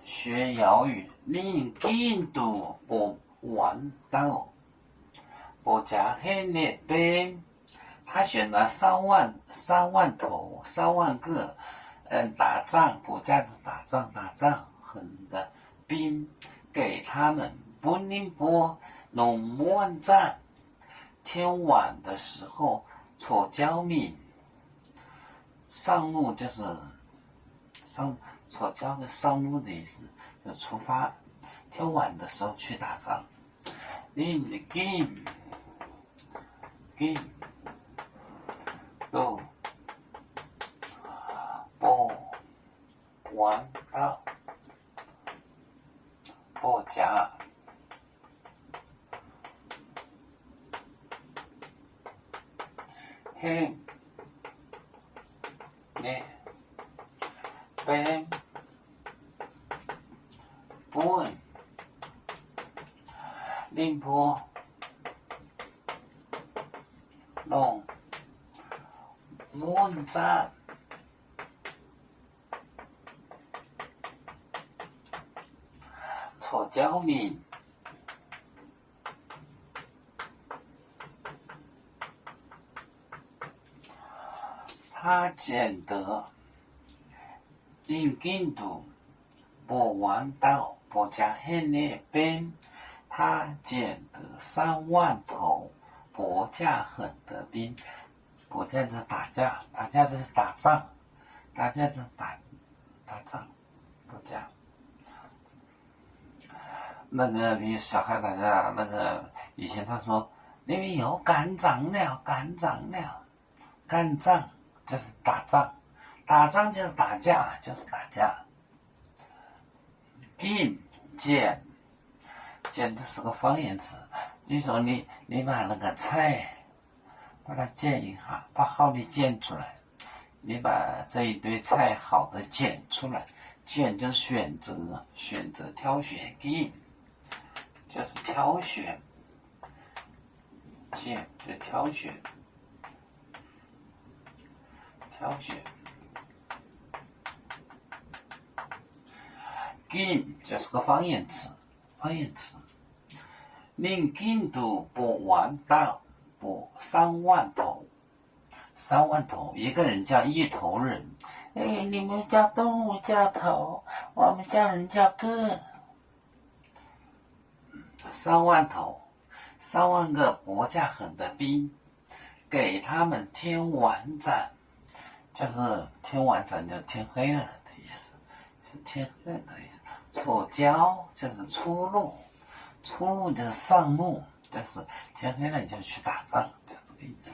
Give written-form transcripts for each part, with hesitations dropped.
学哑语，你进度不完到，不加黑那边，他选了3万头3万个，打仗国家是打仗很的兵，给他们不宁波龙门战，天晚的时候错交命，上路就是错交的上路的意思，就出发，天晚的时候去打仗。你game 都不玩到不加黑你边本宁波龙门战错交命，他捡得印度不玩到不加黑那边，他捡得3万头不加狠的兵，不加是打架，打架就是打仗，打架就是打仗，不加。那个比如小孩打架，那个以前他说你们有干仗了，干仗就是打仗，打仗就是打架，game 捡这是个方言词。你说你把那个菜把它捡一下，把好的捡出来，你把这一堆菜好的捡出来，捡就是选择挑选 game 就是挑选，捡就挑选game 就是个方言词，您进度不完到不3万头，一个人叫1头人。你们叫动物叫头，我们叫人叫个。3万头，3万个国家狠的兵，给他们天晚斩，就是天晚斩就天黑了的意思，天黑了的意思。错交就是出路就是上路，就是天黑了就去打仗，就这个意思。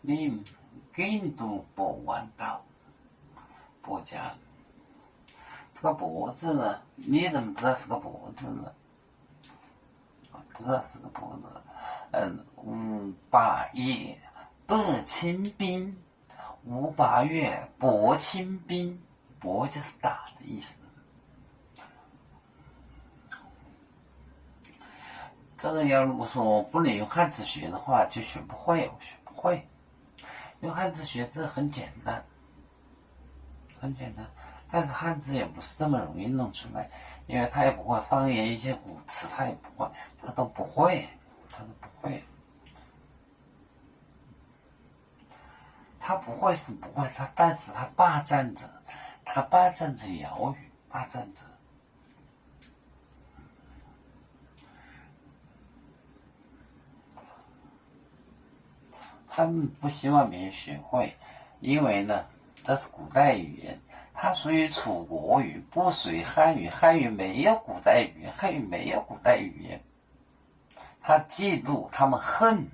你进度不完到不加这个脖字呢？你怎么知道是个脖字呢？知道是个脖子。581百清兵，5-8月薄清兵，薄就是打的意思。这个要如果说不能用汉字学的话，就学不会，用汉字学字很简单，但是汉字也不是这么容易弄出来，因为他也不会方言一些古词，他都不会。他不会是不会，但是他霸占着哑语，他们不希望别人学会，因为呢，这是古代语言，它属于楚国语，不属于汉语。汉语没有古代语言，他嫉妒，他们恨